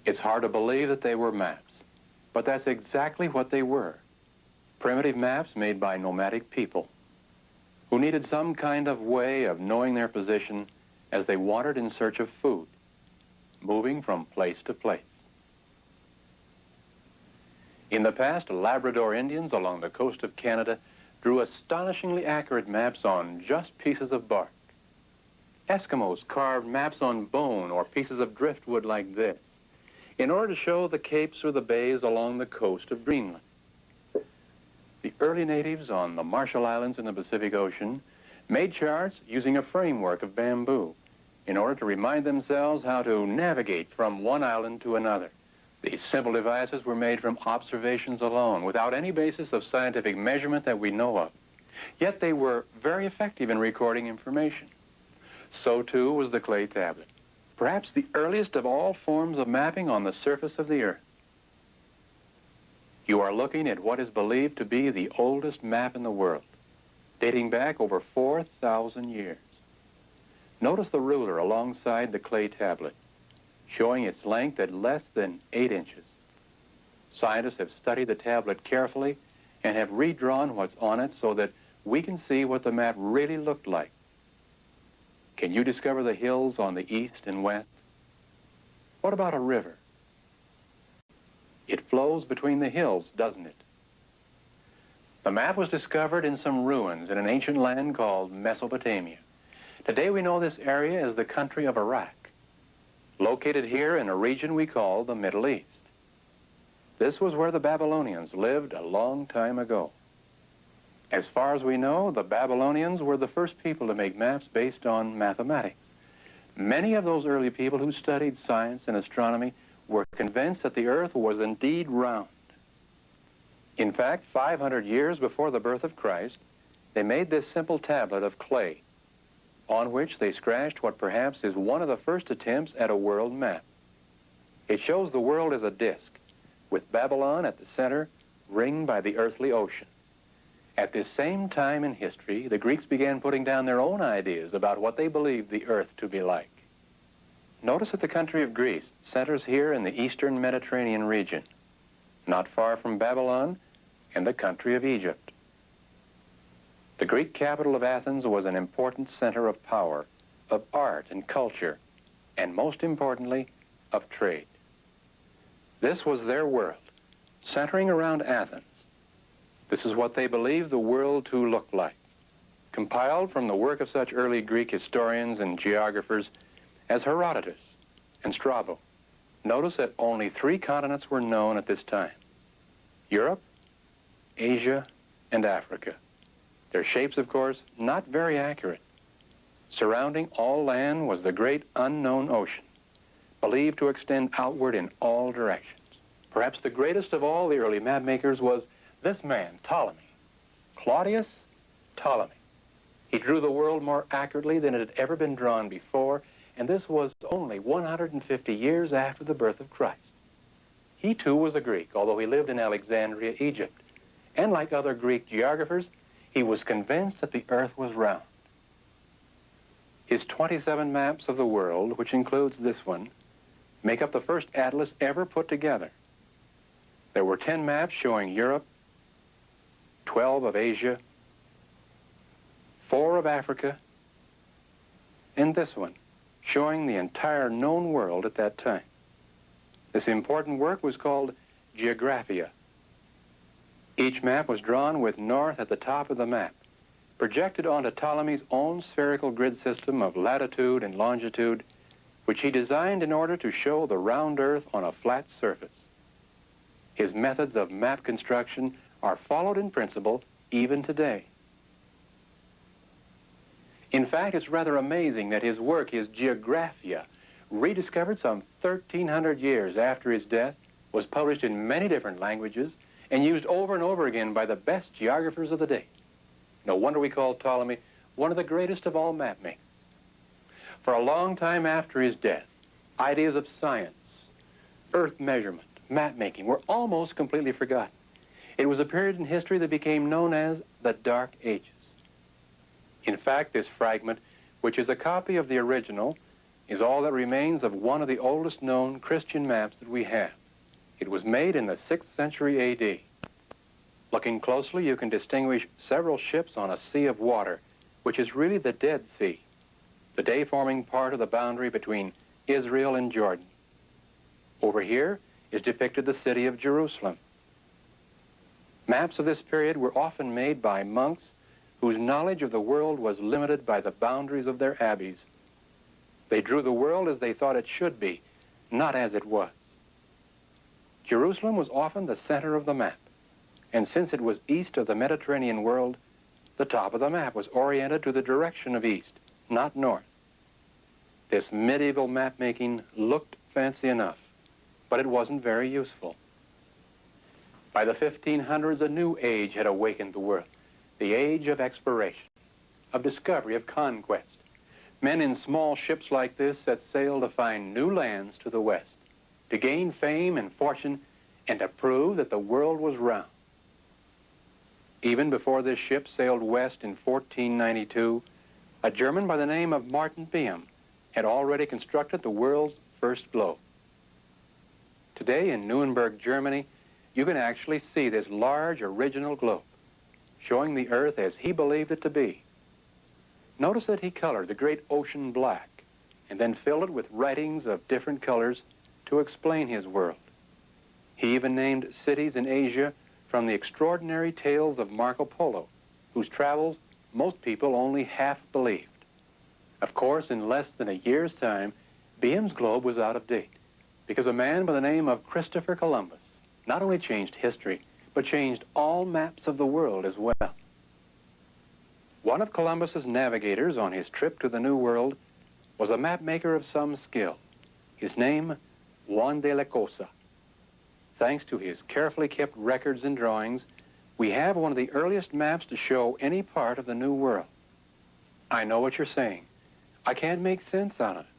It's hard to believe that they were maps, but that's exactly what they were. Primitive maps made by nomadic people who needed some kind of way of knowing their position as they wandered in search of food, moving from place to place. In the past, Labrador Indians along the coast of Canada drew astonishingly accurate maps on just pieces of bark. Eskimos carved maps on bone or pieces of driftwood like this in order to show the capes or the bays along the coast of Greenland. The early natives on the Marshall Islands in the Pacific Ocean made charts using a framework of bamboo in order to remind themselves how to navigate from one island to another. These simple devices were made from observations alone, without any basis of scientific measurement that we know of. Yet they were very effective in recording information. So too was the clay tablet, perhaps the earliest of all forms of mapping on the surface of the earth. You are looking at what is believed to be the oldest map in the world, dating back over 4,000 years. Notice the ruler alongside the clay tablet, showing its length at less than 8 inches. Scientists have studied the tablet carefully and have redrawn what's on it so that we can see what the map really looked like. Can you discover the hills on the east and west? What about a river? It flows between the hills, doesn't it? The map was discovered in some ruins in an ancient land called Mesopotamia. Today we know this area as the country of Iraq, located here in a region we call the Middle East. This was where the Babylonians lived a long time ago. As far as we know, the Babylonians were the first people to make maps based on mathematics. Many of those early people who studied science and astronomy were convinced that the earth was indeed round. In fact, 500 years before the birth of Christ, they made this simple tablet of clay, on which they scratched what perhaps is one of the first attempts at a world map. It shows the world as a disk, with Babylon at the center, ringed by the earthly ocean. At this same time in history, the Greeks began putting down their own ideas about what they believed the earth to be like. Notice that the country of Greece centers here in the eastern Mediterranean region, not far from Babylon and the country of Egypt. The Greek capital of Athens was an important center of power, of art and culture, and most importantly, of trade. This was their world, centering around Athens. This is what they believed the world to look like, compiled from the work of such early Greek historians and geographers as Herodotus and Strabo. Notice that only 3 continents were known at this time: Europe, Asia, and Africa. Their shapes, of course, not very accurate. Surrounding all land was the great unknown ocean, believed to extend outward in all directions. Perhaps the greatest of all the early map makers was this man, Ptolemy, Claudius Ptolemy. He drew the world more accurately than it had ever been drawn before, and this was only 150 years after the birth of Christ. He too was a Greek, although he lived in Alexandria, Egypt. And like other Greek geographers, he was convinced that the earth was round. His 27 maps of the world, which includes this one, make up the first atlas ever put together. There were 10 maps showing Europe, 12 of Asia, 4 of Africa, and this one, showing the entire known world at that time. This important work was called Geographia. Each map was drawn with north at the top of the map, projected onto Ptolemy's own spherical grid system of latitude and longitude, which he designed in order to show the round earth on a flat surface. His methods of map construction are followed in principle even today. In fact, it's rather amazing that his work, his Geographia, rediscovered some 1,300 years after his death, was published in many different languages, and used over and over again by the best geographers of the day. No wonder we call Ptolemy one of the greatest of all map makers. For a long time after his death, ideas of science, earth measurement, map making were almost completely forgotten. It was a period in history that became known as the Dark Ages. In fact, this fragment, which is a copy of the original is all that remains of one of the oldest known Christian maps that we have. It was made in the 6th century A.D. Looking closely, you can distinguish several ships on a sea of water, which is really the Dead Sea, the day-forming part of the boundary between Israel and Jordan. Over here is depicted the city of Jerusalem. Maps of this period were often made by monks whose knowledge of the world was limited by the boundaries of their abbeys. They drew the world as they thought it should be, not as it was. Jerusalem was often the center of the map, and since it was east of the Mediterranean world, the top of the map was oriented to the direction of east, not north. This medieval map-making looked fancy enough, but it wasn't very useful. By the 1500s, a new age had awakened the world, the age of exploration, of discovery, of conquest. Men in small ships like this set sail to find new lands to the west, to gain fame and fortune, and to prove that the world was round. Even before this ship sailed west in 1492, a German by the name of Martin Behm had already constructed the world's first globe. Today in Nuremberg, Germany, you can actually see this large original globe, showing the Earth as he believed it to be. Notice that he colored the great ocean black and then filled it with writings of different colors to explain his world. He even named cities in Asia from the extraordinary tales of Marco Polo, whose travels most people only half believed. Of course, in less than a year's time, Behm's globe was out of date, because a man by the name of Christopher Columbus not only changed history, but changed all maps of the world as well. One of Columbus's navigators on his trip to the New World was a map maker of some skill. His name, Juan de la Cosa. Thanks to his carefully kept records and drawings, we have one of the earliest maps to show any part of the New World. I know what you're saying. I can't make sense out of it.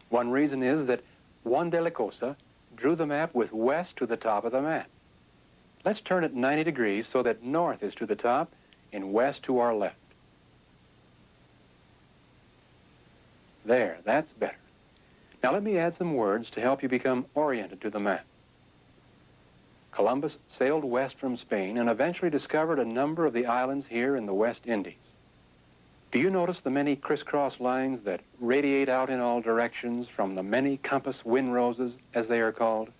One reason is that Juan de la Cosa drew the map with west to the top of the map. Let's turn it 90 degrees so that north is to the top and west to our left. There, that's better. Now let me add some words to help you become oriented to the map. Columbus sailed west from Spain and eventually discovered a number of the islands here in the West Indies. Do you notice the many crisscross lines that radiate out in all directions from the many compass windroses, as they are called?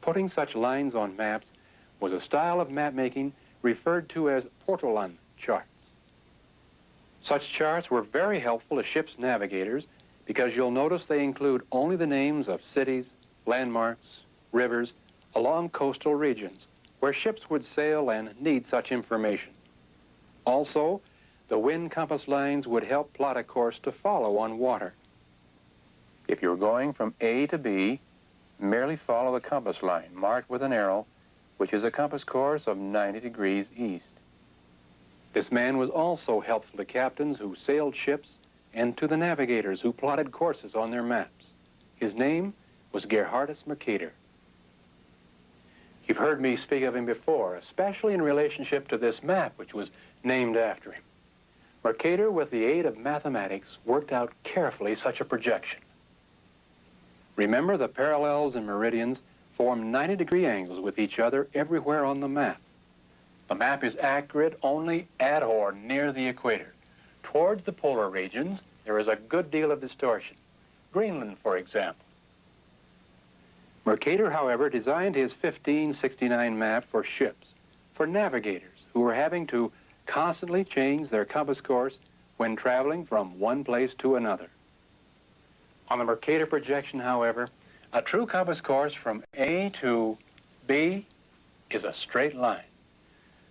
Putting such lines on maps was a style of map-making referred to as portolan charts. Such charts were very helpful to ship's navigators because you'll notice they include only the names of cities, landmarks, rivers, along coastal regions where ships would sail and need such information. Also, the wind compass lines would help plot a course to follow on water. If you're going from A to B, merely follow the compass line marked with an arrow, which is a compass course of 90 degrees east. This man was also helpful to captains who sailed ships and to the navigators who plotted courses on their maps. His name was Gerhardus Mercator. You've heard me speak of him before, especially in relationship to this map, which was named after him. Mercator, with the aid of mathematics, worked out carefully such a projection. Remember, the parallels and meridians form 90-degree angles with each other everywhere on the map. The map is accurate only at or near the equator. Towards the polar regions, there is a good deal of distortion. Greenland, for example. Mercator, however, designed his 1569 map for ships, for navigators who were having to constantly change their compass course when traveling from one place to another. On the Mercator projection, however, a true compass course from A to B is a straight line,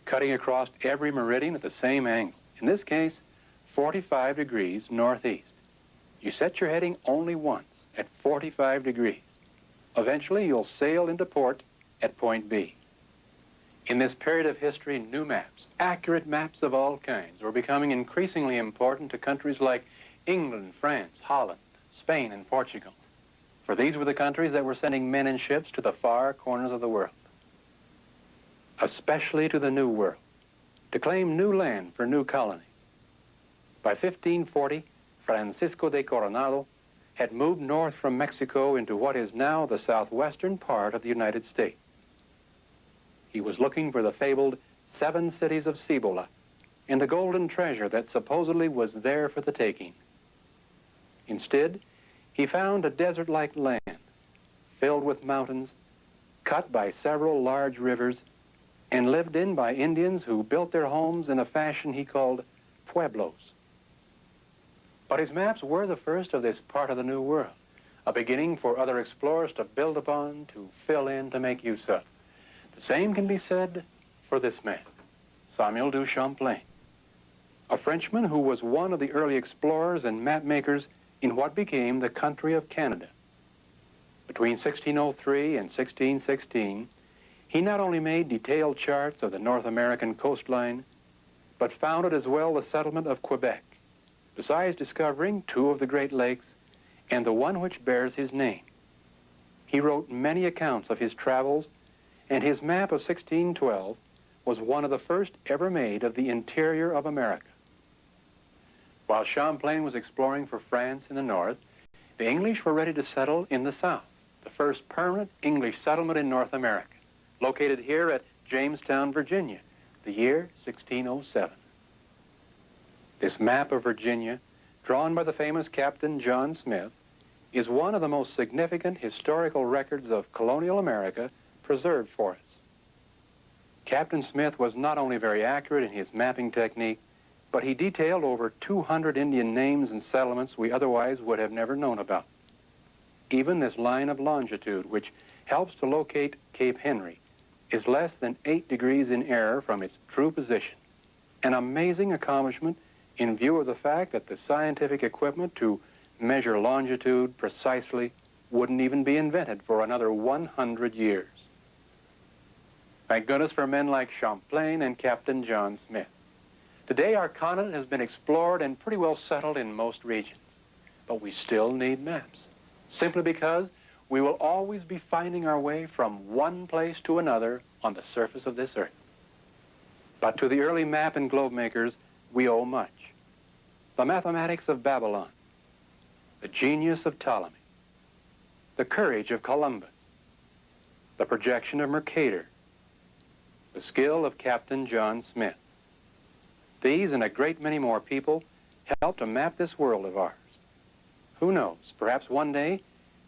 cutting across every meridian at the same angle, in this case, 45 degrees northeast. You set your heading only once, at 45 degrees. Eventually, you'll sail into port at point B. In this period of history, new maps, accurate maps of all kinds, were becoming increasingly important to countries like England, France, Holland, Spain, and Portugal. For these were the countries that were sending men in ships to the far corners of the world, especially to the New World, to claim new land for new colonies. By 1540, Francisco de Coronado had moved north from Mexico into what is now the southwestern part of the United States. He was looking for the fabled 7 cities of Cibola and the golden treasure that supposedly was there for the taking. Instead, he found a desert-like land filled with mountains, cut by several large rivers, and lived in by Indians who built their homes in a fashion he called pueblos. But his maps were the first of this part of the New World, a beginning for other explorers to build upon, to fill in, to make use of. The same can be said for this man, Samuel du Champlain, a Frenchman who was one of the early explorers and map makers in what became the country of Canada. Between 1603 and 1616, he not only made detailed charts of the North American coastline, but founded as well the settlement of Quebec, besides discovering 2 of the Great Lakes and the one which bears his name. He wrote many accounts of his travels, and his map of 1612 was one of the first ever made of the interior of America. While Champlain was exploring for France in the north, the English were ready to settle in the south, the first permanent English settlement in North America, located here at Jamestown, Virginia, the year 1607. This map of Virginia, drawn by the famous Captain John Smith, is one of the most significant historical records of colonial America preserved for us. Captain Smith was not only very accurate in his mapping technique, but he detailed over 200 Indian names and settlements we otherwise would have never known about. Even this line of longitude, which helps to locate Cape Henry, is less than 8 degrees in error from its true position, an amazing accomplishment in view of the fact that the scientific equipment to measure longitude precisely wouldn't even be invented for another 100 years. Thank goodness for men like Champlain and Captain John Smith. Today, our continent has been explored and pretty well settled in most regions, but we still need maps, simply because we will always be finding our way from one place to another on the surface of this earth. But to the early map and globe makers, we owe much. The mathematics of Babylon, the genius of Ptolemy, the courage of Columbus, the projection of Mercator, the skill of Captain John Smith. These and a great many more people helped to map this world of ours. Who knows, perhaps one day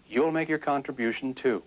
you'll make your contribution too.